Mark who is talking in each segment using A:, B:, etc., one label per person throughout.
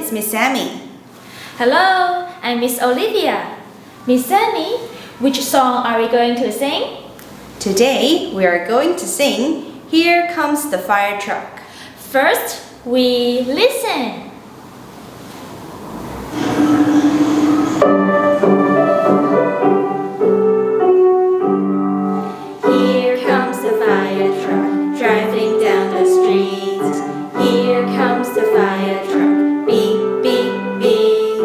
A: it's Miss Sammy.
B: Hello, I'm Miss Olivia. Miss Sammy, which song are we going to sing?
A: Today we are going to sing Here Comes the Fire Truck.
B: First, we listen.
A: Here comes the fire truck, driving down the street. Here comes the fire truck, beep, beep, beep.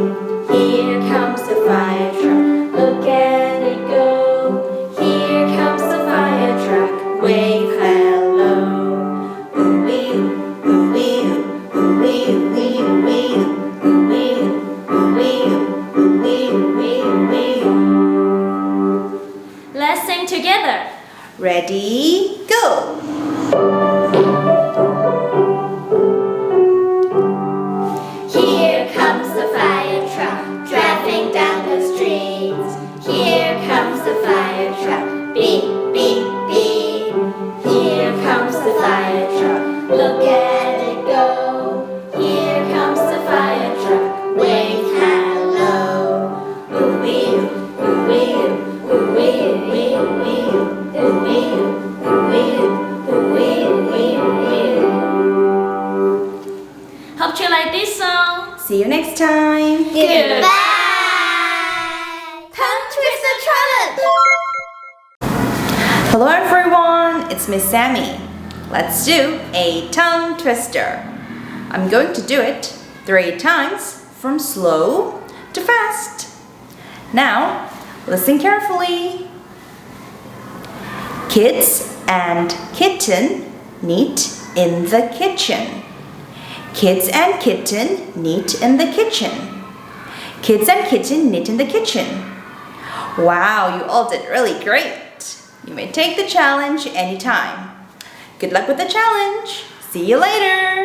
A: Here comes the fire truck, look at it go. Here comes the fire truck, wave hello. Ooh-wee, ooh-wee, ooh-wee, ooh-wee, ooh-wee, ooh-wee, ooh-wee, ooh-wee, ooh-wee, ooh-wee.
B: Let's sing together.
A: Ready, go! Here comes the fire truck, driving down the street. Here comes the fire truck, beep, beep, beep. Here comes the fire truck, look at it go. Here comes the fire truck, wave hello. Ooh-wee, ooh-wee, ooh-wee, ooh-wee, ooh-wee, ooh-wee, ooh-wee, ooh-wee, ooh-wee, ooh-wee.
B: Hope you like this song.
A: See you next time.
B: Goodbye.
C: Tongue twister challenge.
A: Hello everyone, it's Miss Sammy. Let's do a tongue twister. I'm going to do it 3 times from slow to fast. Now, listen carefully. Kids and kitten meet in the kitchen. Kids and kitten knit in the kitchen. Kids and kitten knit in the kitchen. Wow, you all did really great. You may take the challenge anytime. Good luck with the challenge. See you later.